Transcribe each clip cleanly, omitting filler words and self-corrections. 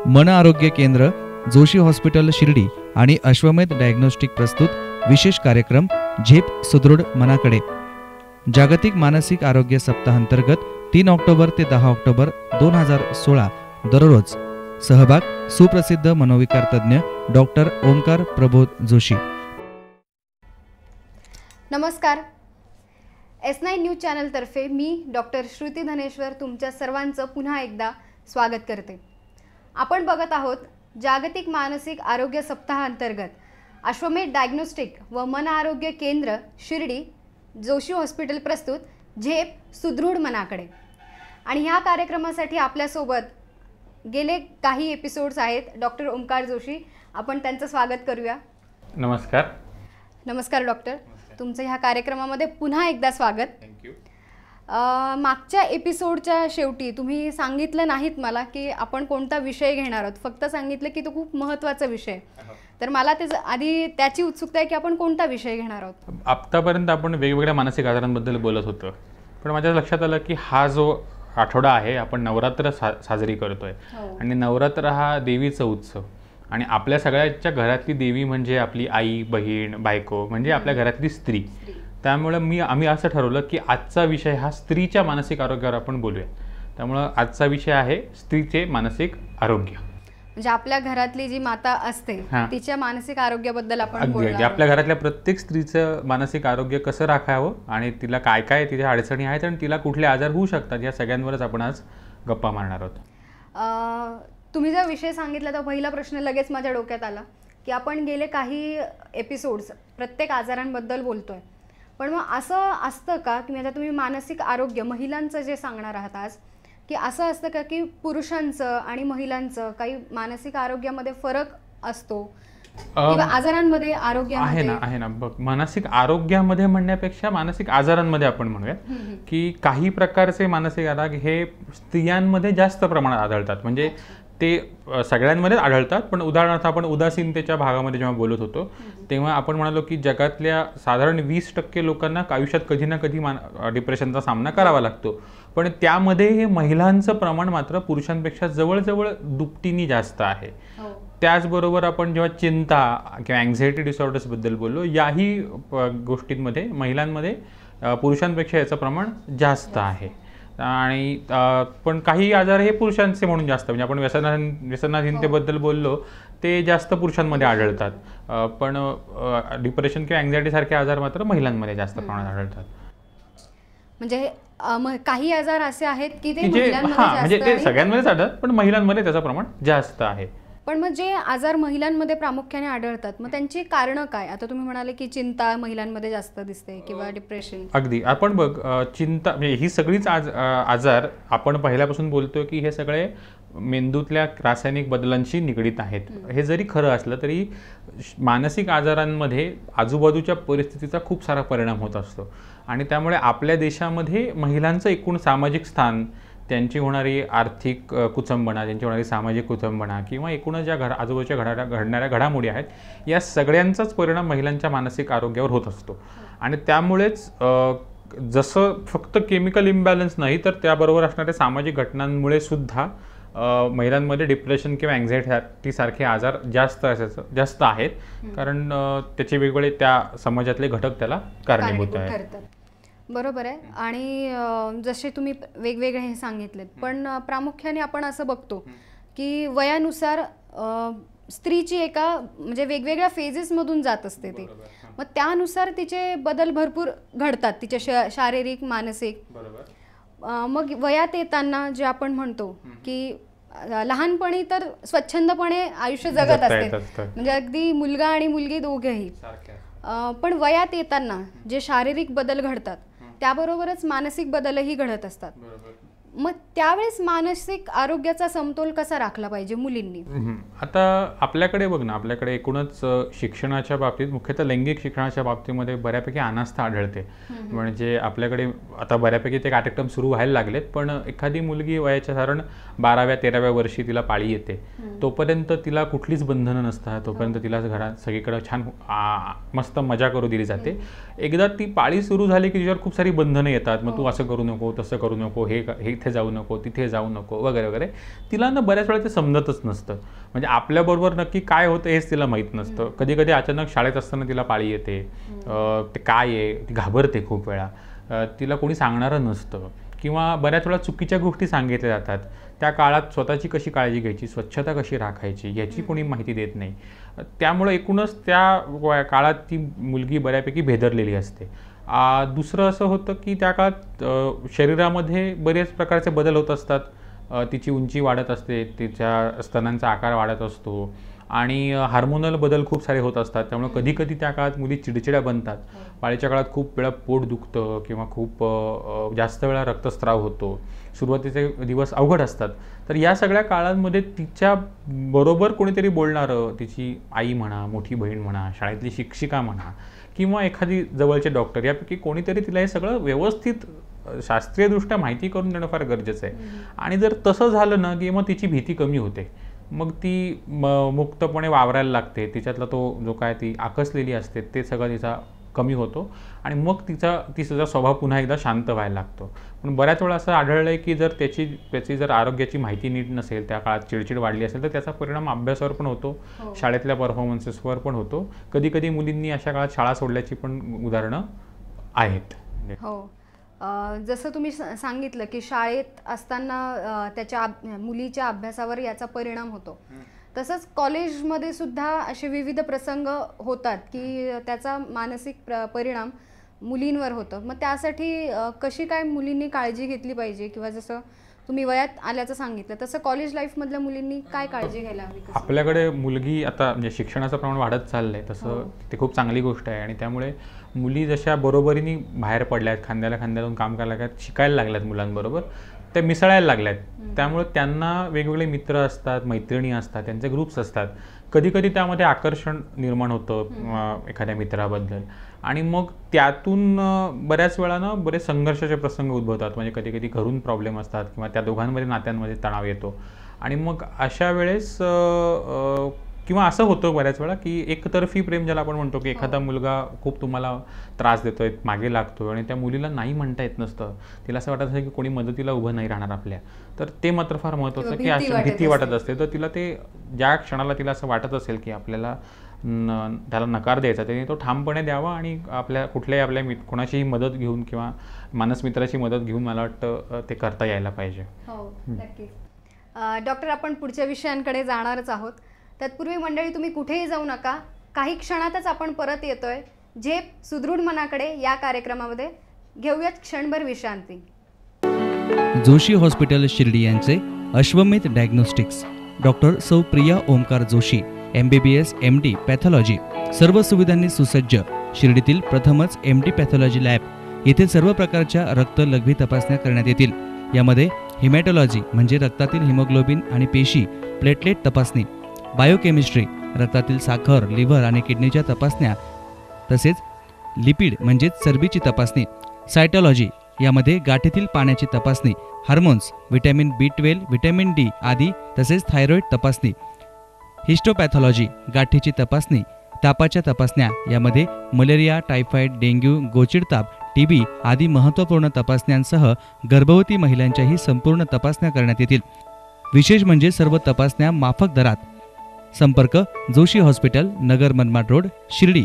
मन आरोग्य केंद्र, जोशी हॉस्पिटल शिर्डी आणि अश्वमेध डायग्नोस्टिक प्रस्तुत विशेष कार्यक्रम झेप सुदृढ मनाकडे. जागतिक मानसिक आरोग्य सप्ताहांतर्गत 3 ऑक्टोबर ते 10 ऑक्टोबर 2016 दररोज. सहभाग सुप्रसिद्ध मनोविकार तज्ञ डॉक्टर ओमकार प्रबोध जोशी. नमस्कार. S9 न्यूज चॅनलतर्फे मी डॉक्टर श्रुती धनेश्वर तुमच्या सर्वांचं पुन्हा एकदा स्वागत करते. आपण बघत आहोत जागतिक मानसिक आरोग्य सप्ताहांतर्गत अश्वमेध डायग्नोस्टिक व मन आरोग्य केंद्र शिर्डी जोशी हॉस्पिटल प्रस्तुत झेप सुदृढ मनाकडे. आणि ह्या कार्यक्रमासाठी आपल्यासोबत गेले काही एपिसोड्स आहेत डॉक्टर ओमकार जोशी. आपण त्यांचं स्वागत करूया. नमस्कार. नमस्कार डॉक्टर, तुमचं ह्या कार्यक्रमामध्ये पुन्हा एकदा स्वागत. थँक्यू. मागच्या एपिसोडच्या शेवटी तुम्ही सांगितलं नाहीत मला की आपण कोणता विषय घेणार आहोत, फक्त सांगितलं की तो खूप महत्त्वाचा विषय. तर मला त्याचं आधी त्याची उत्सुकता आहे की आपण कोणता विषय घेणार आहोत. आत्तापर्यंत आपण वेगवेगळ्या मानसिक आजारांबद्दल बोलत होतो, पण माझ्या लक्षात आलं की हा जो आठवडा आहे आपण नवरात्र साजरी करतोय. आणि नवरात्र हा देवीचा उत्सव आणि आपल्या सगळ्याच्या घरातली देवी म्हणजे आपली आई, बहीण, बायको म्हणजे आपल्या घरातली स्त्री. त्यामुळे आम्ही असं ठरवलं की आजचा विषय हा स्त्रीच्या मानसिक आरोग्यावर आपण बोलूया. त्यामुळं आजचा विषय आहे स्त्रीचे मानसिक आरोग्य. म्हणजे आपल्या घरातली जी माता असते तिच्या मानसिक आरोग्याबद्दल आपण बोलणार. आपल्या घरातल्या प्रत्येक स्त्रीचं मानसिक आरोग्य कसं राखावं आणि तिला काय काय तिच्या अडचणी आहेत आणि तिला कुठले आजार होऊ शकतात या सगळ्यांवरच आपण आज गप्पा मारणार आहोत. तुम्ही जर विषय सांगितला तर पहिला प्रश्न लगेच माझ्या डोक्यात आला की आपण गेले काही एपिसोड्स प्रत्येक आजारांबद्दल बोलतोय, पण मग असं असतं का की आता तुम्ही मानसिक आरोग्य महिलांचं जे सांगणार आहात आज, की असं असतं का की पुरुषांचं आणि महिलांचं काही मानसिक आरोग्यामध्ये फरक असतो किंवा आजारांमध्ये आरोग्यामध्ये? आहे ना. बघ, मानसिक आरोग्यामध्ये म्हणण्यापेक्षा मानसिक आजारांमध्ये आपण म्हणूया की काही प्रकारचे मानसिक आजार हे स्त्रियांमध्ये जास्त प्रमाणात आढळतात. म्हणजे ते सगळ्यांमध्येच आढळतात, पण उदाहरणार्थ आपण उदासीनतेच्या भागामध्ये जेव्हा बोलत होतो तेव्हा आपण म्हणालो की जगातल्या साधारण 20% लोकांना आयुष्यात कधी ना कधी डिप्रेशनचा सामना करावा लागतो, पण त्यामध्ये हे महिलांचं प्रमाण मात्र पुरुषांपेक्षा जवळजवळ दुपटीने जास्त आहे. त्याचबरोबर आपण जेव्हा चिंता किंवा अँझायटी डिसऑर्डर्सबद्दल बोललो, याही गोष्टींमध्ये महिलांमध्ये पुरुषांपेक्षा याचं प्रमाण जास्त आहे. आणि पण काही आजार हे पुरुषांचे म्हणून जास्त, म्हणजे आपण व्यसनाधीनतेबद्दल बोललो ते जास्त पुरुषांमध्ये आढळतात, पण डिप्रेशन किंवा अँझायटी सारखे आजार मात्र महिलांमध्ये जास्त प्रमाणात आढळतात. म्हणजे काही आजार असे आहेत की ते म्हणजे ते सगळ्यांमध्येच आढळतात, पण महिलांमध्ये त्याचं प्रमाण जास्त आहे. पण मग जे आजार महिलांमध्ये प्रामुख्याने आढळतात मग त्यांची कारणं काय? आता तुम्ही म्हणाले की चिंता महिलांमध्ये जास्त दिसते किंवा डिप्रेशन. अगदी. आपण बघ, चिंता म्हणजे ही सगळीच आजार आपण पहिल्यापासून बोलतोय की हे सगळे मेंदूतल्या रासायनिक बदलांशी निगडीत आहेत. हे जरी खरं असलं तरी मानसिक आजारांमध्ये आजूबाजूच्या परिस्थितीचा खूप सारा परिणाम होत असतो आणि त्यामुळे आपल्या देशामध्ये महिलांचं एकूण सामाजिक स्थान, त्यांची होणारी आर्थिक कुचंबणा, त्यांची होणारी सामाजिक कुचंबणा किंवा एकूणच ज्या आजूबाजूच्या घडणाऱ्या घडामोडी आहेत या सगळ्यांचाच परिणाम महिलांच्या मानसिक आरोग्यावर होत असतो. आणि त्यामुळेच जसं फक्त केमिकल इम्बॅलन्स नाही तर त्याबरोबर असणाऱ्या सामाजिक घटनांमुळे सुद्धा महिलांमध्ये डिप्रेशन किंवा अँझायटी सारखे आजार जास्त आहेत, कारण त्याचे वेगवेगळे त्या समाजातले घटक त्याला कारणीभूत आहेत. बरोबर आहे. आणि जसे तुम्ही वेगवेगळे हे सांगितलेत, पण प्रामुख्याने आपण असं बघतो की वयानुसार स्त्रीची एका म्हणजे वेगवेगळ्या फेजेसमधून जात असते ती, मग त्यानुसार तिचे बदल भरपूर घडतात, तिचे शारीरिक, मानसिक. मग वयात येताना जे आपण म्हणतो की लहानपणी तर स्वच्छंदपणे आयुष्य जगत असते, म्हणजे अगदी मुलगा आणि मुलगी दोघेही, पण वयात येताना जे शारीरिक बदल घडतात त्याबरोबरच मानसिक बदलही घडत असतात. मग त्यावेळेस मानसिक आरोग्याचा समतोल कसा राखला पाहिजे मुलींनी? आता आपल्याकडे बघ ना, आपल्याकडे एकूणच शिक्षणाच्या बाबतीत, मुख्यतः लैंगिक शिक्षणाच्या बाबतीमध्ये बऱ्यापैकी अनास्था आढळते. म्हणजे आपल्याकडे आता बऱ्यापैकी ते कार्यक्रम सुरू व्हायला लागलेत, पण एखादी मुलगी वयाच्या साधारण 12व्या-13व्या वर्षी तिला पाळी येते, तोपर्यंत तिला कुठलीच बंधनं नसतात, तोपर्यंत तिला घरात सगळीकडे छान मस्त मजा करू दिली जाते. एकदा ती पाळी सुरू झाली की तिच्यावर खूप सारी बंधनं येतात. मग तू असं करू नको, तसं करू नको, हे इथे जाऊ नको, तिथे जाऊ नको वगैरे वगैरे, तिला ना बऱ्याच वेळा ते समजतच नसतं. म्हणजे आपल्याबरोबर नक्की काय होतं हेच तिला माहीत नसतं. कधी कधी अचानक शाळेत असताना तिला पाळी येते, ते काय आहे ती घाबरते खूप वेळा, तिला कोणी सांगणारं नसतं, किंवा बऱ्याच वेळा चुकीच्या गोष्टी सांगितल्या जातात. त्या काळात स्वतःची कशी काळजी घ्यायची, स्वच्छता कशी राखायची याची कोणी माहिती देत नाही. त्यामुळे एकूणच त्या काळात ती मुलगी बऱ्यापैकी भेदरलेली असते. दुसरं असं होतं की त्या काळात शरीरामध्ये बरेच प्रकारचे बदल होत असतात. तिची उंची वाढत असते, तिच्या स्तनांचा आकार वाढत असतो, आणि हार्मोनल बदल खूप सारे होत असतात. त्यामुळे कधी कधी त्या काळात मुली चिडचिड्या बनतात. पाळीच्या काळात खूप वेळा पोट दुखतं किंवा खूप जास्त वेळा रक्तस्राव होतो. सुरुवातीचे दिवस अवघड असतात. तर या सगळ्या काळांमध्ये तिच्या बरोबर कोणीतरी बोलणारं, तिची आई म्हणा, मोठी बहीण म्हणा, शाळेतली शिक्षिका म्हणा, किंवा एखादी जवळचे डॉक्टर, यापैकी कोणीतरी तिला हे सगळं व्यवस्थित शास्त्रीयदृष्ट्या माहिती करून देणं फार गरजेचं आहे. आणि जर तसं झालं ना की मग तिची भीती कमी होते, मग ती मुक्तपणे वावरायला लागते. तिच्यातला तो जो काय ती आकसलेली असते ते सगळं तिचा कमी होतो, आणि मग तिचा स्वभाव पुन्हा एकदा शांत व्हायला लागतो. पण बऱ्याच वेळा असं आढळलं आहे की जर त्याची जर आरोग्याची माहिती नीट नसेल, त्या काळात चिडचिड वाढली असेल, तर त्याचा परिणाम अभ्यासावर पण होतो, शाळेतल्या परफॉर्मन्सेसवर पण होतो. कधी कधी मुलींनी अशा काळात शाळा सोडल्याची पण उदाहरणं आहेत. हो, जसं तुम्ही सांगितलं की शाळेत असताना त्याच्या मुलीच्या अभ्यासावर याचा परिणाम होतो, तसंच कॉलेजमध्ये सुद्धा असे विविध प्रसंग होतात की त्याचा मानसिक परिणाम मुलींवर होतं. मग त्यासाठी कशी काय मुलींनी काळजी घेतली पाहिजे, किंवा जसं तुम्ही वयात आल्याचं सांगितलं तसं कॉलेज लाईफमधल्या मुलींनी काय काळजी घ्यायला हवी? आपल्याकडे मुलगी आता म्हणजे शिक्षणाचं प्रमाण वाढत चाललं आहे, तसं ते खूप चांगली गोष्ट आहे. आणि त्यामुळे मुली जशा बरोबरीने बाहेर पडल्यात, खांद्याला खांद्याला काम करायला लागल्यात, शिकायला लागल्यात मुलांबरोबर, त्या मिसळायला लागल्यात. त्यामुळे त्यांना वेगवेगळे मित्र असतात, मैत्रिणी असतात, त्यांचे ग्रुप्स असतात. कधी कधी त्यामध्ये आकर्षण निर्माण होतं एखाद्या मित्राबद्दल, आणि मग त्यातून बऱ्याच वेळा ना बरेच संघर्षाचे प्रसंग उद्भवतात. म्हणजे कधी कधी घरून प्रॉब्लेम असतात, किंवा त्या दोघांमध्ये नात्यांमध्ये तणाव येतो. आणि मग अशा वेळेस किंवा असं होतं बऱ्याच वेळा की एकतर्फी प्रेम, ज्याला आपण म्हणतो की एखादा मुलगा खूप तुम्हाला त्रास देतोय, मागे लागतोय, आणि त्या मुलीला नाही म्हणता येत नसतं. तिला असं वाटत असेल की कोणी मदतीला उभं नाही राहणार आपल्या. तर ते मात्र फार महत्त्वाचं की अशी भीती वाटत असते. तर तिला ते ज्या क्षणाला तिला असं वाटत असेल की आपल्याला त्याला नकार द्यायचा, त्याने तो ठामपणे द्यावा, आणि कुठल्याही आपल्या कोणाचीही मदत घेऊन किंवा मानसमित्राची मदत घेऊन मला वाटतं ते करता यायला पाहिजे. हो, नक्कीच. डॉक्टर, आपण पुढच्या विषयांकडे जाणारच आहोत. तत्पूर्वी मंडळी, तुम्ही कुठेही जाऊ नका. काही क्षणातच आपण परत येतोय झेप सुदृढ मनाकडे या कार्यक्रमामध्ये. घेऊयात क्षणभर विश्रांती. जोशी हॉस्पिटल शिर्डी यांचे अश्वमेध डायग्नोस्टिक्स, डॉक्टर सौ Priya Omkar Joshi, MBBS MD pathology, सर्व सुविधांनी सुसज्ज. शिर्डीतील प्रथमच MD पॅथॉलॉजी लॅब. येथे सर्व प्रकारच्या रक्त लघवी तपासण्या करण्यात येतील. यामध्ये हिमॅटॉलॉजी म्हणजे रक्तातील हिमोग्लोबिन आणि पेशी, प्लेटलेट तपासणी, बायोकेमिस्ट्री, रक्तातील साखर, लिव्हर आणि किडनीच्या तपासण्या, तसेच लिपिड म्हणजेच चरबीची तपासणी, सायटॉलॉजी यामध्ये गाठीतील पाण्याची तपासणी, hormones, vitamin B12, vitamin D आदी, तसेच थायरॉइड तपासणी, हिस्टोपॅथॉलॉजी गाठीची तपासणी, तापाच्या तपासण्या, यामध्ये मलेरिया, टायफॉइड, डेंग्यू, गोचिडताप, TB आदी महत्त्वपूर्ण तपासण्यांसह गर्भवती महिलांच्याही संपूर्ण तपासण्या करण्यात येतील. विशेष म्हणजे सर्व तपासण्या माफक दरात. संपर्क Joshi hospital, Nagar Manmad road, Shirdi.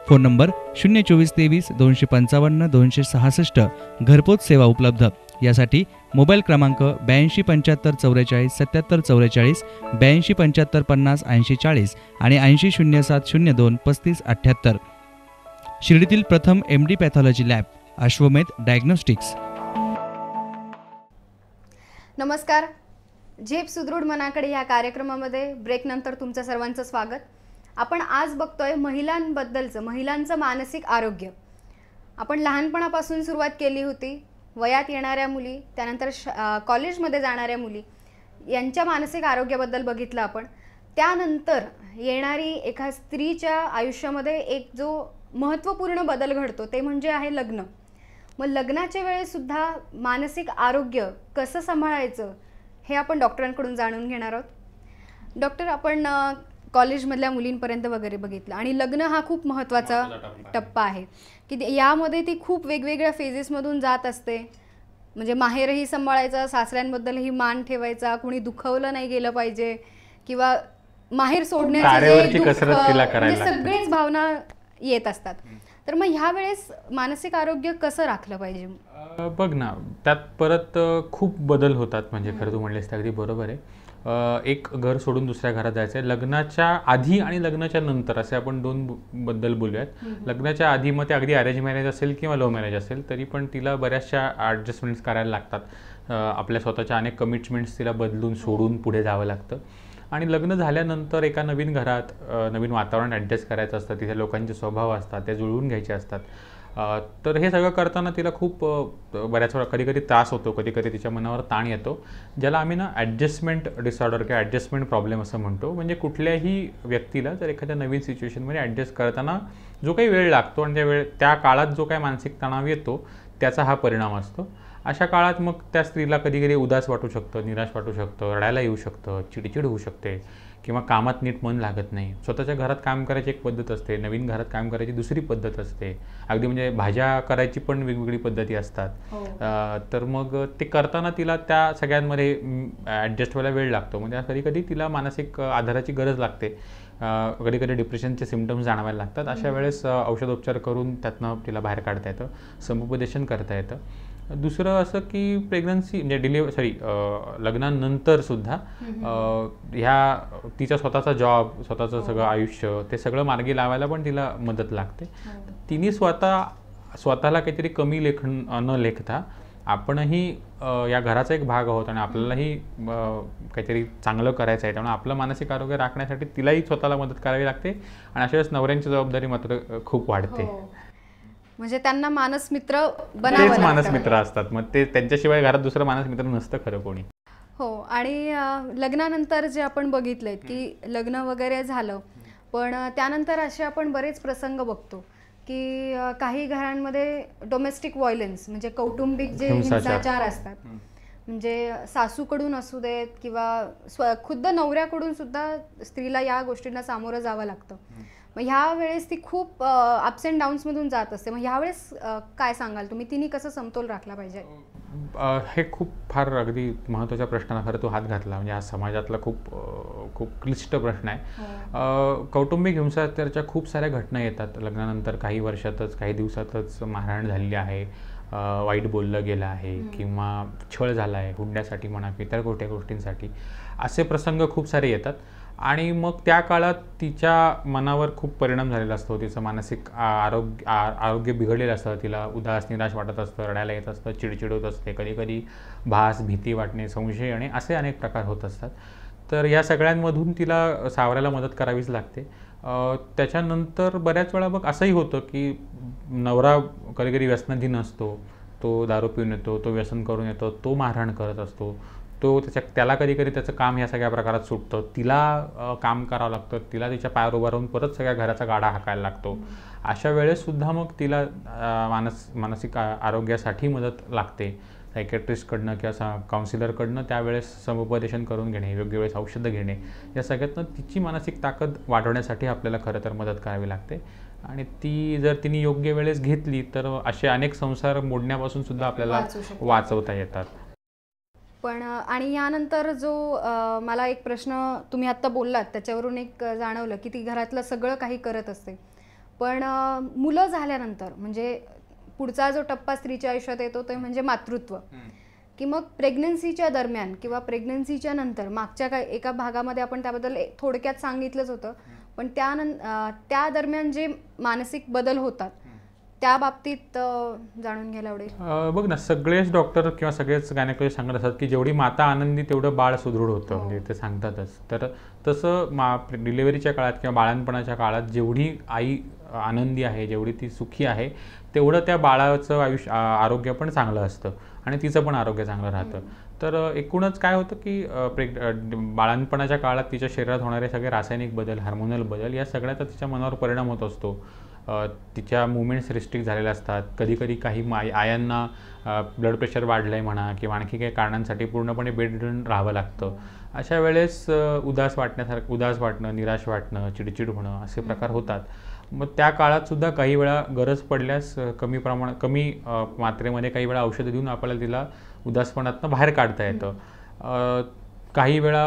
Phone number 02423 255 266. घरपोच सेवा उपलब्ध. यासाठी मोबाईल क्रमांक 8275 44 77 44, 8275 50 80 40 आणि 800702 35 78. शिर्डीतील प्रथम MD पॅथॉलॉजी लॅब, अश्वमेध डायग्नोस्टिक्स. नमस्कार. झेप सुदृढ मनाकडे या कार्यक्रमामध्ये ब्रेकनंतर तुमचं सर्वांचं स्वागत. आपण आज बघतोय महिलांबद्दलचं, महिलांचं मानसिक आरोग्य. आपण लहानपणापासून सुरुवात केली होती. वयात येणाऱ्या मुली, त्यानंतर कॉलेजमध्ये जाणाऱ्या मुली यांच्या मानसिक आरोग्याबद्दल बघितलं आपण. त्यानंतर येणारी एका स्त्रीच्या आयुष्यामध्ये एक जो महत्त्वपूर्ण बदल घडतो ते म्हणजे आहे लग्न. मग लग्नाच्या वेळेसुद्धा मानसिक आरोग्य कसं सांभाळायचं हे आपण डॉक्टरांकडून जाणून घेणार आहोत. डॉक्टर, आपण कॉलेजमधल्या मुलींपर्यंत वगैरे बघितलं, आणि लग्न हा खूप महत्त्वाचा टप्पा आहे की यामध्ये ती खूप वेगवेगळ्या फेजेसमधून जात असते. म्हणजे माहेरही सांभाळायचा, सासऱ्यांबद्दलही मान ठेवायचा, कुणी दुखवलं नाही गेलं पाहिजे किंवा माहेर सोडण्याची तारेवरची दुःख, कसरत तिला करायला म्हणजे लागते. सगळेच भावना येत असतात. तर मग ह्या वेळेस मानसिक आरोग्य कसं राखलं पाहिजे? बघ ना, त्यात परत खूप बदल होतात. म्हणजे खरं तू म्हणलेस ते अगदी बरोबर आहे. एक घर सोडून दुसऱ्या घरात जायचं आहे. लग्नाच्या आधी आणि लग्नाच्या नंतर असे आपण दोन बद्दल बोलूयात. लग्नाच्या आधी मग ते अगदी अरेंज मॅरेज असेल किंवा लव्ह मॅरेज असेल तरी पण तिला बऱ्याचशा ॲडजस्टमेंट्स करायला लागतात. आपल्या स्वतःच्या अनेक कमिटमेंट्स तिला बदलून सोडून पुढे जावं लागतं. आणि लग्न झाल्यानंतर एका नवीन घरात नवीन वातावरण ॲडजस्ट करायचं असतं. तिथे लोकांचे स्वभाव असतात, ते जुळवून घ्यायचे असतात. तर हे सगळं करताना तिला खूप बऱ्याच वेळा कधी कधी त्रास होतो, कधी कधी तिच्या मनावर ताण येतो, ज्याला आम्ही ना ॲडजस्टमेंट डिसऑर्डर किंवा ॲडजस्टमेंट प्रॉब्लेम असं म्हणतो. म्हणजे कुठल्याही व्यक्तीला जर एखाद्या नवीन सिच्युएशनमध्ये ॲडजस्ट करताना जो काही वेळ लागतो आणि त्या काळात जो काही मानसिक तणाव येतो त्याचा हा परिणाम असतो. अशा काळात मग त्या स्त्रीला कधी कधी उदास वाटू शकतं, निराश वाटू शकतं, रडायला येऊ शकतं, चिडचिड होऊ शकते किंवा कामात नीट मन लागत नाही. स्वतःच्या घरात काम करायची एक पद्धत असते, नवीन घरात काम करायची दुसरी पद्धत असते. अगदी म्हणजे भाज्या करायची पण वेगवेगळी पद्धती असतात. तर मग ते करताना तिला त्या सगळ्यांमध्ये ॲडजस्ट व्हायला वेळ लागतो. म्हणजे कधी कधी तिला मानसिक आधाराची गरज लागते. कधी कधी डिप्रेशनचे सिम्पटम्स जाणवायला लागतात. अशा वेळेस औषधोपचार करून त्यातनं तिला बाहेर काढता येतं, समुपदेशन करता येतं. दुसरं असं की प्रेग्नन्सी म्हणजे लग्नानंतर सुद्धा ह्या तिचा स्वतःचा जॉब, स्वतःचं सगळं आयुष्य ते सगळं मार्गी लावायला पण तिला मदत लागते. तिने स्वतःला काहीतरी कमी न लेखता आपणही या घराचा एक भाग आहोत आणि आपल्यालाही काहीतरी चांगलं करायचं आहे. त्यामुळे आपलं मानसिक आरोग्य राखण्यासाठी तिलाही स्वतःला मदत करावी लागते आणि अशा वेळेस नवऱ्यांची जबाबदारी मात्र खूप वाढते. म्हणजे त्यांना मानसमित्र तेच बनावं मानसमित्र असतात. मग ते त्यांच्याशिवाय घरात दुसरं मानसमित्र नसतं खरं कोणी. हो. आणि लग्नानंतर जे आपण बघितलंय की लग्न वगैरे झालं, पण त्यानंतर असे आपण बरेच प्रसंग बघतो की काही घरांमध्ये डोमेस्टिक व्हायलन्स म्हणजे कौटुंबिक जे हिंसाचार असतात, म्हणजे सासूकडून असू देत किंवा खुद्द नवऱ्याकडून सुद्धा स्त्रीला या गोष्टींना सामोरं जावं लागतं. मग ह्या वेळेस ती खूप अप्स अँड डाऊन्समधून जात असते. मग ह्या वेळेस काय सांगाल तुम्ही, तिने कसं समतोल राखला पाहिजे? हे खूप फार अगदी महत्त्वाच्या प्रश्नाला खरं तो हात घातला. म्हणजे हा समाजातला खूप क्लिष्ट प्रश्न आहे. कौटुंबिक हिंसाचाराच्या खूप साऱ्या घटना येतात लग्नानंतर. काही वर्षातच, काही दिवसातच मारहाण झालेली आहे, वाईट बोललं गेलं आहे किंवा छळ झाला आहे हुंड्यासाठी म्हणा की इतर कोणत्या गोष्टींसाठी. असे प्रसंग खूप सारे येतात आणि मग त्या काळात तिच्या मनावर खूप परिणाम झालेला असतो. तिचं मानसिक आरोग्य बिघडलेलं असतं. तिला उदास, निराश वाटत असतं, रडायला येत असतं, चिडचिड होत असते, कधी कधी भीती वाटणे, संशय येणे असे अनेक प्रकार होत असतात. तर या सगळ्यांमधून तिला सावरायला मदत करावीच लागते. त्याच्यानंतर बऱ्याच वेळा बघ असंही होतं की नवरा कधी कधी व्यसनाधीन असतो, तो दारू पिऊन येतो, तो व्यसन करून येतो, तो मारहाण करत असतो, त्याला कधी कधी त्याचं काम ह्या सगळ्या प्रकारात सुटतं, तिला काम करावं लागतं, तिला तिच्या पायावर उभं राहून परत सगळ्या घराचा गाडा हाकायला लागतो. अशा वेळेससुद्धा मग तिला मानसिक आरोग्यासाठी मदत लागते सायकॅट्रिस्टकडनं किंवा काउन्सिलरकडनं. त्यावेळेस समुपदेशन करून घेणे, योग्य वेळेस औषधं घेणे, या सगळ्यातनं तिची मानसिक ताकद वाढवण्यासाठी आपल्याला खरं तर मदत करावी लागते. आणि ती जर तिने योग्य वेळेस घेतली तर असे अनेक संसार मोडण्यापासून सुद्धा आपल्याला वाचवता येतात. पण आणि यानंतर जो मला एक प्रश्न तुम्ही आत्ता बोललात त्याच्यावरून एक जाणवलं की ती घरातलं सगळं काही करत असते, पण मुलं झाल्यानंतर म्हणजे पुढचा जो टप्पा स्त्रीच्या आयुष्यात येतो ते म्हणजे मातृत्व, की मग प्रेग्नन्सीच्या दरम्यान किंवा प्रेग्नन्सीच्या नंतर मागच्या एका भागामध्ये आपण त्याबद्दल थोडक्यात सांगितलंच होतं, पण त्या दरम्यान जे मानसिक बदल होतात त्या बाबतीत जाणून घ्यायला आवडेल. बघ ना, सगळेच डॉक्टर किंवा सगळेच गायनेकॉलॉजिस्ट सांगत असतात की जेवढी माता आनंदी तेवढं बाळ सुदृढ होतं. म्हणजे ते सांगतातच. तर तसं डिलिव्हरीच्या काळात किंवा बाळंतपणाच्या काळात जेवढी आई आनंदी आहे, जेवढी ती सुखी आहे, तेवढं त्या बाळाचं आरोग्य पण चांगलं असतं आणि तिचं पण आरोग्य चांगलं राहतं. तर एकूणच काय होतं की बाळंतपणाच्या काळात तिच्या शरीरात होणारे सगळे रासायनिक बदल, हार्मोनल बदल, या सगळ्याचा तिच्या मनावर परिणाम होत असतो. तिच्या मुवमेंट्स रिस्ट्रिक्ट झालेल्या असतात. कधी कधी काही आयांना ब्लड प्रेशर वाढलं आहे म्हणा किंवा आणखी काही कारणांसाठी पूर्णपणे बेडरिडन राहावं लागतं. अशा वेळेस उदास वाटणं, निराश वाटणं, चिडचिड होणं असे प्रकार होतात. मग त्या काळात सुद्धा काही वेळा गरज पडल्यास कमी मात्रेमध्ये काही वेळा औषधं देऊन आपल्याला तिला उदासपणातनं बाहेर काढता येतं. काही वेळा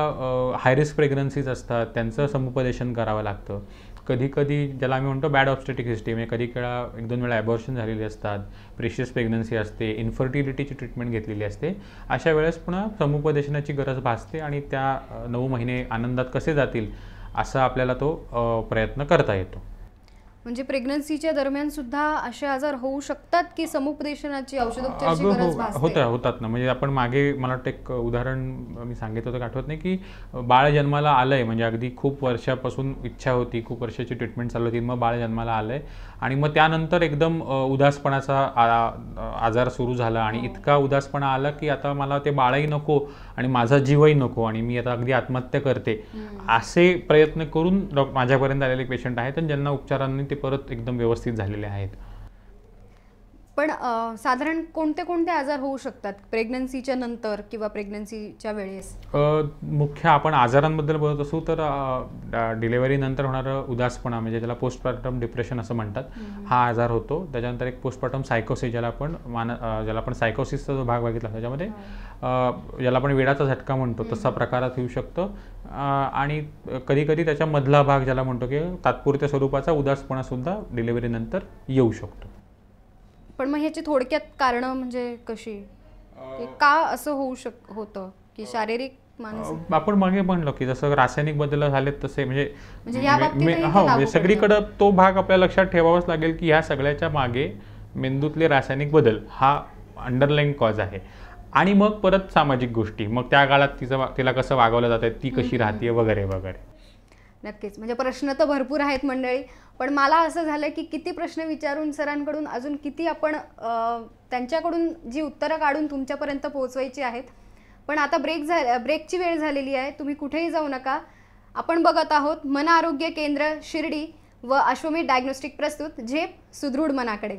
हाय रिस्क प्रेग्नन्सीज असतात, त्यांचं समुपदेशन करावं लागतं. कधी कधी ज्याला आम्ही म्हणतो बॅड ऑब्स्टेटिक हिस्ट्री, म्हणजे कधी वेळा 1-2 वेळा ॲबॉर्शन झालेली असतात, प्रेशियस प्रेग्नन्सी असते, इन्फर्टिलिटीची ट्रीटमेंट घेतलेली असते. अशा वेळेस पुन्हा समुपदेशनाची गरज भासते आणि त्या 9 महिने आनंदात कसे जातील असा आपल्याला तो प्रयत्न करता येतो. म्हणजे प्रेग्नन्सीच्या दरम्यान सुद्धा असे आजार होऊ शकतात की समुपदेशनाची औषधोपचाराची गरज भासते? होतात ना. म्हणजे आपण मागे मला वाटतं एक उदाहरण मी सांगितलं होतं, आठवत नाही, की बाळ जन्माला आलंय, म्हणजे अगदी खूप वर्षापासून इच्छा होती, खूप वर्षाची ट्रीटमेंट चालू होती, मग बाळ जन्माला आलंय आणि मग त्यानंतर एकदम उदासपणाचा आजार सुरू झाला आणि इतका उदासपणा आला की आता मला ते बाळही नको आणि माझा जीवही नको आणि मी आता अगदी आत्महत्या करते, असे प्रयत्न करून माझ्यापर्यंत आलेले पेशंट आहेत आणि ज्यांना उपचारांनी ते परत एकदम व्यवस्थित झालेले आहेत. पण साधारण कोणते कोणते आजार होऊ शकतात प्रेग्नन्सीच्या नंतर किंवा प्रेग्नन्सीच्या वेळेस? मुख्य आपण आजारांबद्दल बोलत असू तर डिलिव्हरी नंतर होणारं उदासपणा, म्हणजे ज्याला पोस्टपार्टम डिप्रेशन असं म्हणतात, हा आजार होतो. त्याच्यानंतर एक पोस्टपार्टम सायकोसिस, ज्याला आपण सायकोसिसचा जो भाग बघितला त्याच्यामध्ये ज्याला आपण वेडाचा झटका म्हणतो तसा प्रकारात येऊ शकतो. आणि कधी कधी त्याच्या मधला भाग ज्याला म्हणतो की तात्पुरत्या स्वरूपाचा उदासपणा सुद्धा डिलिव्हरी नंतर येऊ शकतो. पण मग ह्याची थोडक्यात कारणं म्हणजे कशी, का असं होतं की शारीरिक मानसिक? आपण मागे म्हणलो की जसं रासायनिक बदल झालेत तसे म्हणजे सगळीकडे तो भाग आपल्या लक्षात ठेवावाच लागेल की ह्या सगळ्याच्या मागे मेंदूतले रासायनिक बदल हा अंडरलाईन कॉज आहे. आणि मग परत सामाजिक गोष्टी, मग त्या काळात तिला कसं वागवलं जातं, ती कशी राहते वगैरे वगैरे. नक्कीच. म्हणजे प्रश्न तर भरपूर आहेत मंडळी, पण मला असं झालं की किती प्रश्न विचारून सरांकडून अजून किती आपण त्यांच्याकडून जी उत्तरं काढून तुमच्यापर्यंत पोहोचवायची आहेत. पण आता ब्रेकची वेळ झालेली आहे. तुम्ही कुठेही जाऊ नका. आपण बघत आहोत मन आरोग्य केंद्र शिर्डी व अश्वमेध डायग्नोस्टिक प्रस्तुत झेप सुदृढ मनाकडे.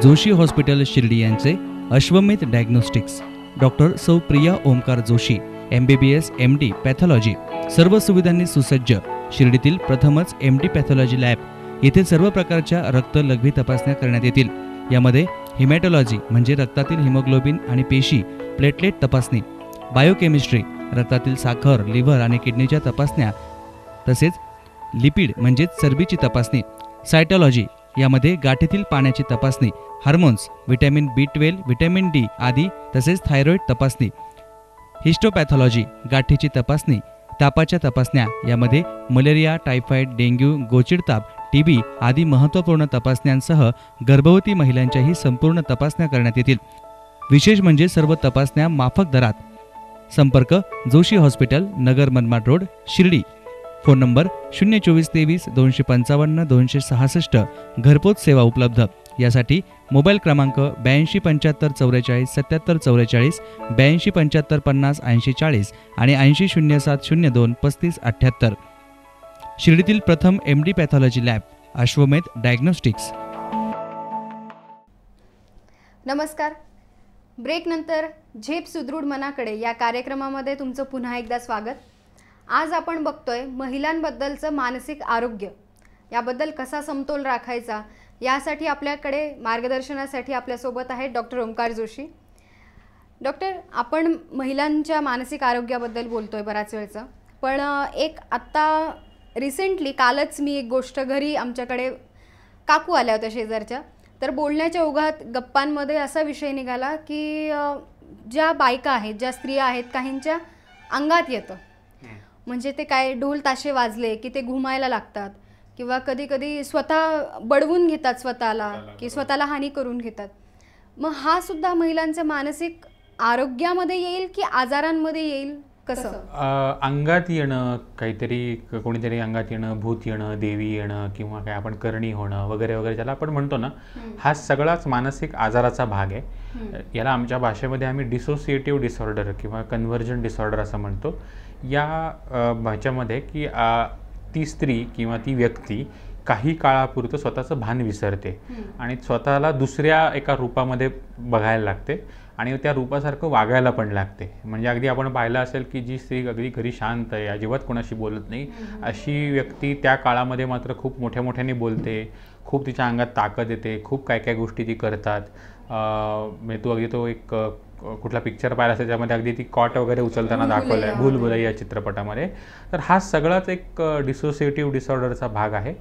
जोशी हॉस्पिटल शिर्डी यांचे अश्वमेध डायग्नोस्टिक्स, डॉक्टर सौ Priya Omkar Joshi, MBBS MD pathology, सर्व सुविधांनी सुसज्ज. शिर्डीतील प्रथमच MD पॅथॉलॉजी लॅब. येथे सर्व प्रकारच्या रक्त लघवी तपासण्या करण्यात येतील. यामध्ये हिमॅटॉलॉजी म्हणजे रक्तातील हिमोग्लोबिन आणि पेशी, प्लेटलेट तपासणी, बायोकेमिस्ट्री, रक्तातील साखर, लिव्हर आणि किडनीच्या तपासण्या, तसेच लिपिड म्हणजेच चरबीची तपासणी, सायटॉलॉजी यामध्ये गाठीतील पाण्याची तपासणी, hormones, vitamin B12, vitamin D आदी, तसेच थायरॉइड तपासणी, हिस्टोपॅथॉलॉजी गाठीची तपासणी, तापाच्या तपासण्या यामध्ये मलेरिया, टायफॉइड, डेंग्यू, गोचिड ताप, TB आदी महत्त्वपूर्ण तपासण्यांसह गर्भवती महिलांच्याही संपूर्ण तपासण्या करण्यात येतील. विशेष म्हणजे सर्व तपासण्या माफक दरात. संपर्क Joshi hospital, Nagar Manmad road, Shirdi. Phone number 02423 255 266. घरपोच सेवा उपलब्ध. यासाठी मोबाईल क्रमांक 8275 44 77 44, 8275 50 80 40 आणि 8007 02 35 78. शिर्डीतील प्रथम MD पॅथॉलॉजी लॅब, अश्वमेध डायग्नोस्टिक्स. नमस्कार. ब्रेक नंतर झेप सुदृढ मनाकडे या कार्यक्रमामध्ये तुमचं पुन्हा एकदा स्वागत. आज आपण बघतोय महिलांबद्दलचं मानसिक आरोग्य, याबद्दल कसा समतोल राखायचा, यासाठी आपल्याकडे मार्गदर्शनासाठी आपल्यासोबत आहेत डॉक्टर ओमकार जोशी. डॉक्टर, आपण महिलांच्या मानसिक आरोग्याबद्दल बोलतोय बराच वेळचं, पण एक आत्ता रिसेंटली कालच मी एक गोष्ट, घरी आमच्याकडे काकू आल्या होत्या शेजारच्या, तर बोलण्याच्या ओघात गप्पांमध्ये असा विषय निघाला की ज्या बायका आहेत, ज्या स्त्रिया आहेत, काहींच्या अंगात येतं, म्हणजे ते काय ढोल ताशे वाजले की ते घुमायला लागतात किंवा कधी कधी स्वतः बडवून घेतात स्वतःला, की स्वतःला हानी करून घेतात. मग हा सुद्धा महिलांच्या मानसिक आरोग्यामध्ये येईल की आजारांमध्ये येईल, कसं? अंगात येणं, काहीतरी कोणीतरी अंगात येणं, भूत येणं, देवी येणं किंवा काय आपण करणी होणं वगैरे वगैरे ज्याला आपण म्हणतो ना, हा सगळाच मानसिक आजाराचा भाग आहे. याला आमच्या भाषेमध्ये आम्ही डिसोसिएटिव्ह डिसऑर्डर किंवा कन्व्हर्जन डिसऑर्डर असं म्हणतो. या ह्याच्यामध्ये की ती स्त्री किंवा ती व्यक्ती काही काळापुरतं स्वतःचं भान विसरते आणि स्वतःला दुसऱ्या एका रूपामध्ये बघायला लागते आणि त्या रूपासारखं वागायला पण लागते. म्हणजे अगदी आपण पाहिलं असेल की जी स्त्री अगदी घरी शांत आहे, अजिबात कोणाशी बोलत नाही, अशी व्यक्ती त्या काळामध्ये मात्र खूप मोठ्या मोठ्याने बोलते, खूप तिच्या अंगात ताकद येते, खूप काय काय गोष्टी ती करतात. म्हणजे तू अगदी तो एक कुठला पिक्चर पाहिला असेल त्यामध्ये अगदी ती कॉट वगैरे उचलताना दाखवलं आहे भूल भुलैया या चित्रपटामध्ये. तर हा सगळाच एक डिसोसिएटिव्ह डिसऑर्डरचा भाग आहे.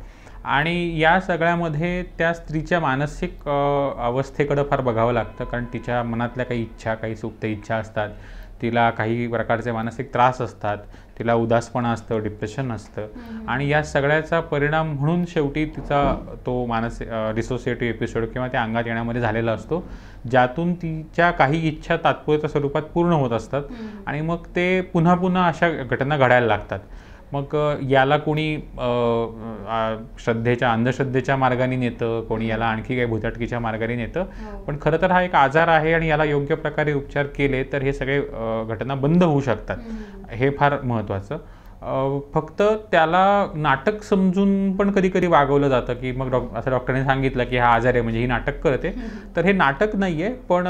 आणि या सगळ्यामध्ये त्या स्त्रीच्या मानसिक अवस्थेकडं फार बघावं लागतं, कारण तिच्या मनातल्या काही इच्छा, काही सुप्त इच्छा असतात, तिला काही प्रकारचे मानसिक त्रास असतात, तिला उदासपणा असतं, डिप्रेशन असतं, आणि या सगळ्याचा परिणाम म्हणून शेवटी तिचा तो मानसिक डिसोसिएटिव्ह एपिसोड किंवा त्या अंगात येण्यामध्ये झालेला असतो, ज्यातून तिच्या काही इच्छा तात्पुरत्या स्वरूपात पूर्ण होत असतात आणि मग ते पुन्हा पुन्हा अशा घटना घडायला लागतात. मग याला कोणी श्रद्धेच्या अंधश्रद्धेच्या मार्गाने नेतं, कोणी याला आणखी काही भुताटकीच्या मार्गाने नेतं, पण खरं तर हा एक आजार आहे आणि याला योग्य प्रकारे उपचार केले तर हे सगळे घटना बंद होऊ शकतात. हे फार महत्त्वाचं. फक्त त्याला नाटक समजून पण कधी कधी वागवलं जातं की मग असं डॉक्टरने सांगितलं की हा आजार आहे म्हणजे ही नाटक करते, तर हे नाटक नाही आहे, पण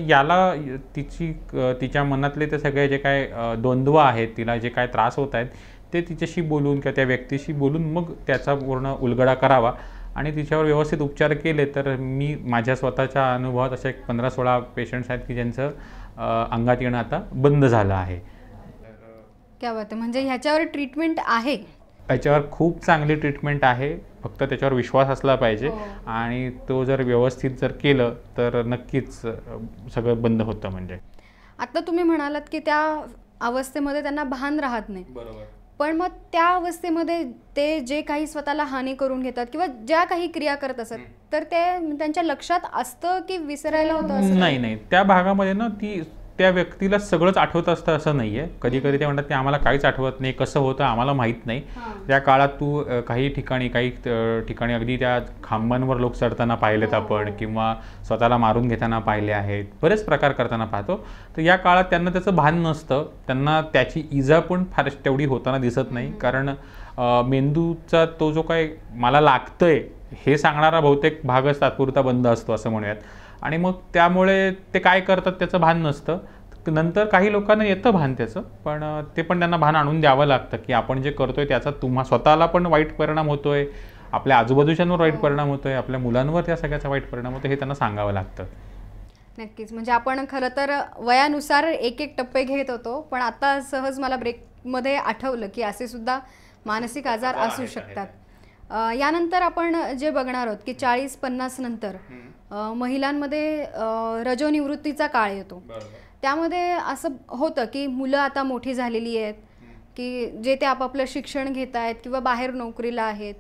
याला तिच्या मनातले ते सगळे जे काय द्वंद्व आहेत, तिला जे काय त्रास होत आहेत ते तिच्याशी बोलून किंवा त्या व्यक्तीशी बोलून मग त्याचा पूर्ण उलगडा करावा आणि तिच्यावर व्यवस्थित उपचार केले तर मी माझ्या स्वतःच्या अनुभवात असे 15-16 पेशंट्स आहेत की ज्यांचं अंगात येणं आता बंद झालं आहे. क्या बात आहे. म्हणजे ह्याच्यावर ट्रीटमेंट आहे? त्याच्यावर खूप चांगली ट्रीटमेंट आहे, फक्त त्याच्यावर विश्वास असला पाहिजे आणि तो जर व्यवस्थित जर केलं तर नक्कीच सगळं बंद होतं. म्हणजे आता तुम्ही म्हणालात की त्या अवस्थेमध्ये त्यांना भान राहत नाही, बरोबर, पण मग त्या अवस्थेमध्ये ते जे काही स्वतःला हानी करून घेतात किंवा ज्या काही क्रिया करत असत तर ते त्यांच्या लक्षात असतं की विसरायला होतं? नाही, त्या भागामध्ये ना त्या व्यक्तीला सगळंच आठवत असतं असं नाहीये. कधी कधी ते म्हणतात की आम्हाला काहीच आठवत नाही, कसं होतं आम्हाला माहीत नाही. त्या काळात तू काही ठिकाणी अगदी त्या खांबांवर लोक चढताना पाहिलेत आपण, किंवा स्वतःला मारून घेताना पाहिले आहेत, बरेच प्रकार करताना पाहतो. तर या काळात त्यांना त्याचं भान नसतं, त्यांना त्याची इजा पण फार तेवढी होताना दिसत नाही, कारण मेंदूचा तो जो काय मला लागतंय हे सांगणारा बहुतेक भागच तात्पुरता बंद असतो असं म्हणूयात. आणि मग त्यामुळे ते काय करतात त्याचं भान नसतं. नंतर काही लोकांना येतं भान त्याचं, पण ते पण त्यांना भान आणून द्यावं लागतं की आपण जे करतोय त्याचा स्वतःला पण वाईट परिणाम होतोय, आपल्या आजूबाजूच्यांवर वाईट परिणाम होतोय, आपल्या मुलांवर त्या सगळ्याचा वाईट परिणाम होतोय, हे त्यांना सांगावं लागतं. नक्कीच. म्हणजे आपण खरं तर वयानुसार एक एक टप्पे घेत होतो, पण आता सहज मला ब्रेकमध्ये आठवलं की असे सुद्धा मानसिक आजार असू शकतात. यानंतर आपण जे बघणार आहोत की 40-50 नंतर महिलांमध्ये रजोनिवृत्तीचा काळ येतो. त्यामध्ये असं होतं की मुलं आता मोठी झालेली आहेत की जे ते आपापलं शिक्षण घेत आहेत किंवा बाहेर नोकरीला आहेत,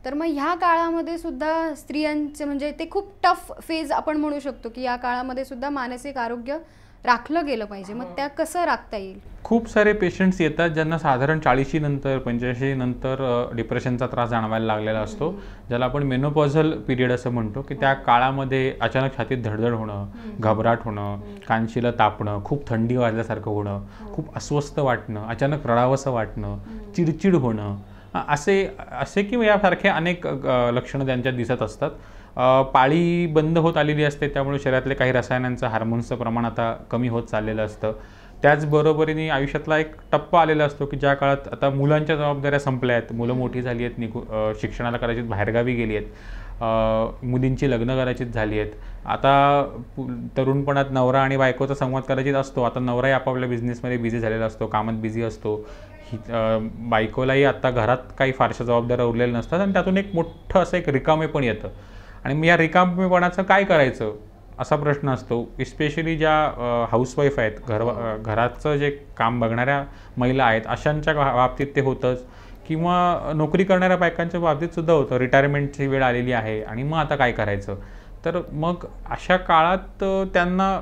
तर मग ह्या काळामध्ये सुद्धा स्त्रियांचे म्हणजे ते खूप टफ फेज आपण म्हणू शकतो की या काळामध्ये सुद्धा मानसिक आरोग्य राखलं गेलं पाहिजे. मग त्या कसं राखता येईल? खूप सारे पेशंट्स येतात ज्यांना साधारण 40 नंतर 85 नंतर डिप्रेशनचा त्रास जाणवायला लागलेला असतो, ज्याला आपण मेनोपॉझल पिरियड असं म्हणतो, की त्या काळामध्ये अचानक छातीत धडधड होणं, घबराट होणं, कानशिलं तापणं, खूप थंडी वाजल्यासारखं होणं, खूप अस्वस्थ वाटणं, अचानक रडावंसं वाटणं, चिडचिड होणं, असे किंवा यासारखे अनेक लक्षणं त्यांच्यात दिसत असतात. पाळी बंद होत आलेली असते, त्यामुळे शरीरातले काही रसायनांचं हार्मोन्सचं प्रमाण आता कमी होत चाललेलं असतं. त्याचबरोबरीने आयुष्यातला एक टप्पा आलेला असतो की ज्या काळात आता मुलांच्या जबाबदाऱ्या संपल्या आहेत, मुलं मोठी झाली आहेत, शिक्षणाला करायची बाहेरगावी गेली आहेत, मुलींची लग्न करायचीच झाली आहेत. आता तरुणपणात नवरा आणि बायकोचा संवाद करायचीच असतो. आता नवराही आपापल्या बिझनेसमध्ये बिझी झालेला असतो, कामात बिझी असतो. बायकोलाही आता घरात काही फारशा जबाबदाऱ्या उरलेल्या नसतात आणि त्यातून एक मोठं असं एक रिकामे पण येतं. आणि मग या रिकामेपणाचं काय करायचं असा प्रश्न असतो. इस्पेशली ज्या हाऊसवाईफ आहेत, घराचं जे काम बघणाऱ्या महिला आहेत, अशांच्या बाबतीत ते होतंच, किंवा नोकरी करणाऱ्या बायकांच्या बाबतीत सुद्धा होतं. रिटायरमेंटची वेळ आलेली आहे आणि मग आता काय करायचं. तर मग अशा काळात त्यांना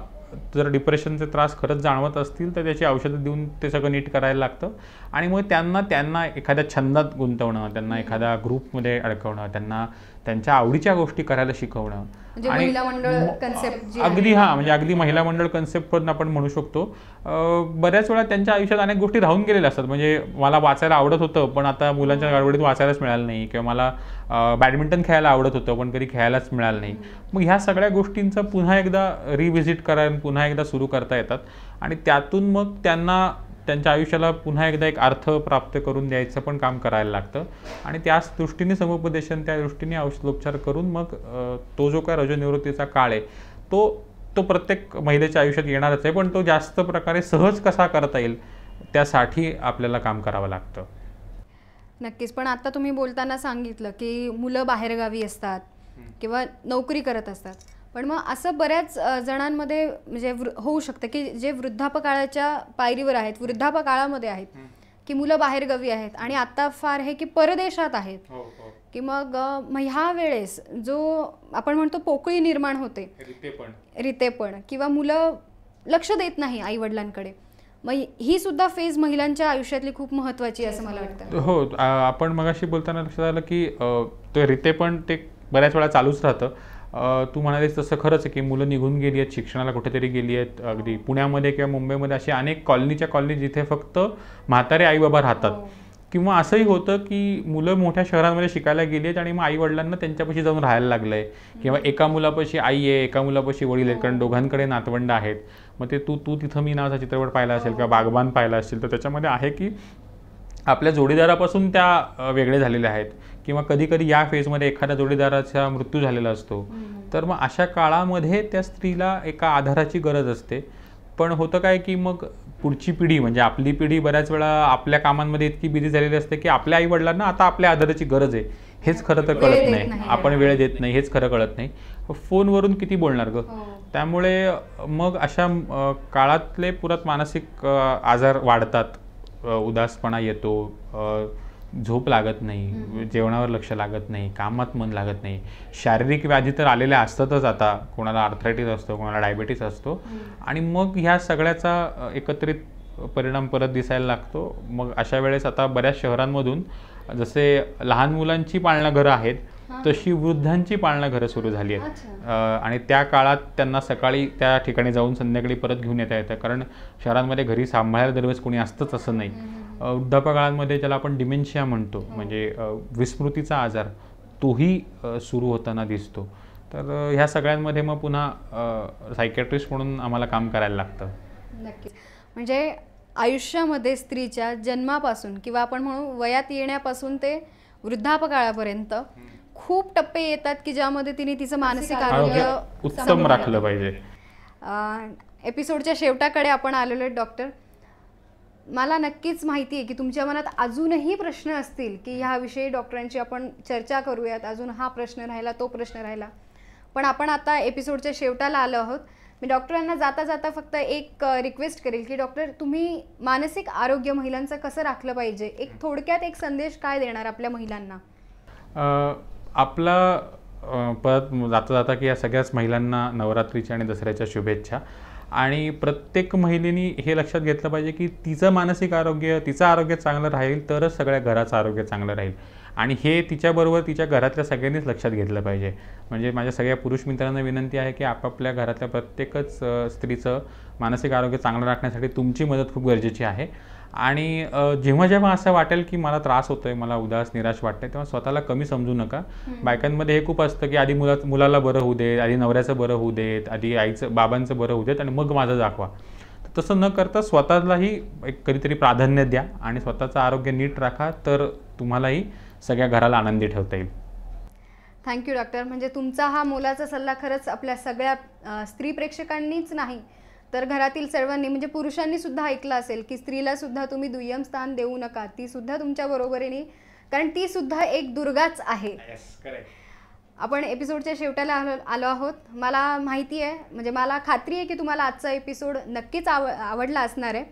जर डिप्रेशनचे त्रास खरंच जाणवत असतील तर त्याची औषधं देऊन ते सगळं नीट करायला लागतं. आणि मग त्यांना एखाद्या छंदात गुंतवणं, त्यांना एखाद्या ग्रुपमध्ये अडकवणं, त्यांना त्यांच्या आवडीच्या गोष्टी करायला शिकवणं. म्हणजे महिला मंडळ कन्सेप्ट जी अगदी म्हणजे अगदी महिला मंडळ कन्सेप्ट पण आपण म्हणू शकतो. बऱ्याच वेळा त्यांच्या आयुष्यात अनेक गोष्टी राहून गेलेल्या असतात. म्हणजे मला वाचायला आवडत होतं पण आता मुलांच्या गडबडीत वाचायलाच मिळालं नाही, किंवा मला बॅडमिंटन खेळायला आवडत होतं पण कधी खेळायलाच मिळालं नाही. मग ह्या सगळ्या गोष्टींचं पुन्हा एकदा रिव्हिजिट करायला, पुन्हा एकदा सुरू करता येतात आणि त्यातून मग त्यांना त्यांच्या आयुष्याला पुन्हा एकदा एक अर्थ प्राप्त करून द्यायचं पण काम करायला लागतं. आणि त्याच दृष्टीने समुपदेशन, त्या दृष्टीने औषधोपचार करून मग तो जो काय रजोनिवृत्तीचा काळ आहे तो प्रत्येक महिलेच्या आयुष्यात येणारच आहे, पण तो जास्त प्रकारे सहज कसा करता येईल त्यासाठी आपल्याला काम करावं लागतं. नक्कीच. पण आता तुम्ही बोलताना सांगितलं की मुलं बाहेरगावी असतात किंवा नोकरी करत असतात, पण मग असं बऱ्याच जणांमध्ये म्हणजे होऊ शकतं की जे वृद्धापकाळाच्या पायरीवर आहेत, वृद्धापकाळामध्ये आहेत, की मुलं बाहेरगावी आहेत आणि आता फार हे की परदेशात आहेत, की मग ह्या वेळेस जो आपण म्हणतो पोकळी निर्माण होते, रितेपण, किंवा मुलं लक्ष देत नाही आई वडिलांकडे, मग ही सुद्धा फेज महिलांच्या आयुष्यातली खूप महत्त्वाची असं मला वाटतं. हो, आपण मगाशी बोलताना लक्षात आलं की ते रितेपण ते बऱ्याच वेळा चालूच राहतं. तू म्हणालीस तसं खरंच आहे की मुलं निघून गेली आहेत, शिक्षणाला कुठेतरी गेली आहेत. अगदी पुण्यामध्ये किंवा मुंबईमध्ये अशी अनेक कॉलनीच्या कॉलनी जिथे फक्त म्हातारे आई बाबा राहतात. किंवा असंही होतं की मुलं मोठ्या शहरांमध्ये शिकायला गेली आहेत आणि मग आई वडिलांना त्यांच्यापाशी जाऊन राहायला लागलंय, किंवा एका मुलापाशी आई आहे, एका मुलापाशी वडील आहेत, कारण दोघांकडे नातवंड आहेत. मग ते तू तिथं मी नावाचा चित्रपट पाहिला असेल किंवा बागबान पाहिला असेल, तर त्याच्यामध्ये आहे की आपल्या जोडीदारापासून त्या वेगळे झालेल्या आहेत, किंवा कधी कधी या फेजमध्ये एखाद्या जोडीदाराचा मृत्यू झालेला असतो. तर मग अशा काळामध्ये त्या स्त्रीला एका आधाराची गरज असते. पण होतं काय की मग पुढची पिढी म्हणजे आपली पिढी बऱ्याच वेळा आपल्या कामांमध्ये इतकी बिझी झालेली असते की आपल्या आई वडिलांना आता आपल्या आधाराची गरज आहे हेच खरं तर कळत नाही, आपण वेळ देत नाही हेच खरं कळत नाही. फोनवरून किती बोलणार ग. त्यामुळे मग अशा काळातले पुरात मानसिक आजार वाढतात. उदासपणा येतो, झोप लागत नाही, जेवणावर लक्ष लागत नाही, कामात मन लागत नाही. शारीरिक व्याधी तर आलेल्या असतातच. आता कोणाला आर्थरायटिस असतो, कोणाला डायबिटीस असतो, आणि मग ह्या सगळ्याचा एकत्रित परिणाम परत दिसायला लागतो. मग अशा वेळेस आता बऱ्याच शहरांमधून जसे लहान मुलांची पाळणाघरं आहेत तशी वृद्धांची पाळणाघरं सुरू झाली आहेत. आणि त्या काळात त्यांना सकाळी त्या ठिकाणी जाऊन संध्याकाळी परत घेऊन येता येतं, कारण शहरांमध्ये घरी सांभाळायला दरवेळेस कोणी असतंच असं नाही. वृद्धापकाळामध्ये ज्याला आपण डिमेन्शिया म्हणतो, म्हणजे विस्मृतीचा आजार, तोही सुरू होताना दिसतो. तर ह्या सगळ्यांमध्ये मग पुन्हा सायकॅट्रिस्ट म्हणून आम्हाला काम करायला लागतं. नक्कीच. म्हणजे आयुष्यामध्ये स्त्रीच्या जन्मापासून किंवा आपण म्हणू वयात येण्यापासून ते वृद्धापकाळापर्यंत खूप टप्पे येतात की ज्यामध्ये तिने तिचं मानसिक आरोग्य उत्तम राखलं पाहिजे. एपिसोडच्या शेवटाकडे आपण आलेलो आहे डॉक्टर. मला नक्कीच माहिती आहे की तुमच्या मनात अजूनही प्रश्न असतील की ह्याविषयी डॉक्टरांची आपण चर्चा करूयात, अजून हा प्रश्न राहिला, तो प्रश्न राहिला, पण आपण आता एपिसोडच्या शेवटाला आलो आहोत. मी डॉक्टरांना जाता जाता फक्त एक रिक्वेस्ट करेल की डॉक्टर, तुम्ही मानसिक आरोग्य महिलांचं कसं राखलं पाहिजे, एक थोडक्यात एक संदेश काय देणार आपल्या महिलांना? आपला परत जाता जाता की या सगळ्याच महिलांना नवरात्रीच्या आणि दसऱ्याच्या शुभेच्छा. आणि प्रत्येक महिलेनी हे लक्षात घेतलं पाहिजे की तिचं मानसिक आरोग्य, तिचं आरोग्य चांगलं राहील तरच सगळ्या घराचं आरोग्य चांगलं राहील. आणि हे तिच्याबरोबर तिच्या घरातल्या सगळ्यांनीच लक्षात घेतलं पाहिजे. म्हणजे माझ्या सगळ्या पुरुष मित्रांना विनंती आहे की आपापल्या घरातल्या प्रत्येकच स्त्रीचं मानसिक आरोग्य चांगलं राखण्यासाठी तुमची मदत खूप गरजेची आहे. आणि जेव्हा जेव्हा असं वाटेल की मला त्रास होतोय, मला उदास निराश वाटतंय, तेव्हा स्वतःला कमी समजू नका. बायकांमध्ये हे खूप असतं की आधी मुलाला बरं होऊ देत, आधी नवऱ्याचं बरं होऊ देत, आधी आईचं बाबांचं बरं होऊ देत आणि मग माझं दाखवा. तसं न करता स्वतःलाही एक कधीतरी प्राधान्य द्या आणि स्वतःचं आरोग्य नीट राखा, तर तुम्हालाही सगळ्या घराला आनंदी ठेवता येईल. Thank you doctor. म्हणजे तुमचा हा मोलाचा सल्ला खरंच आपल्या सगळ्या स्त्री प्रेक्षकांनीच नाही तर घरातील सर्वांनी, म्हणजे पुरुषांनी सुद्धा ऐकलं असेल की स्त्रीला सुद्धा तुम्ही दुय्यम स्थान देऊ नका, ती सुद्धा तुमच्या बरोबरीने, कारण ती सुद्धा एक दुर्गाच आहे. आपण एपिसोडच्या शेवटाला आलो आहोत. मला माहिती आहे, म्हणजे मला खात्री आहे की तुम्हाला आजचा एपिसोड नक्कीच आवडला असणार आहे.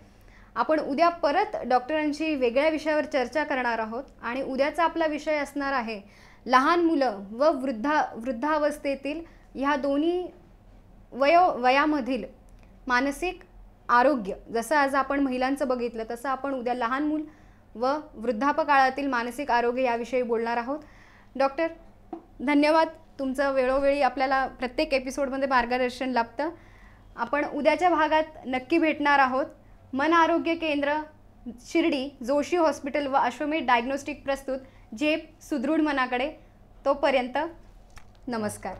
आपण उद्या परत डॉक्टरांशी वेगळ्या विषयावर चर्चा करणार आहोत आणि उद्याचा आपला विषय असणार आहे लहान मुलं व वृद्धावस्थेतील ह्या दोन्ही वयामधील मानसिक आरोग्य. जसं आज आपण महिलांचं बघितलं तसं आपण उद्या लहान मूल व वृद्धापकाळातील मानसिक आरोग्य याविषयी बोलणार आहोत. डॉक्टर, धन्यवाद. तुमचं वेळोवेळी आपल्याला प्रत्येक एपिसोडमध्ये मार्गदर्शन लाभतं. आपण उद्याच्या भागात नक्की भेटणार आहोत. मन आरोग्य केंद्र शिर्डी, जोशी हॉस्पिटल व अश्वमेध डायग्नोस्टिक प्रस्तुत झेप सुदृढ मनाकडे. तोपर्यंत नमस्कार.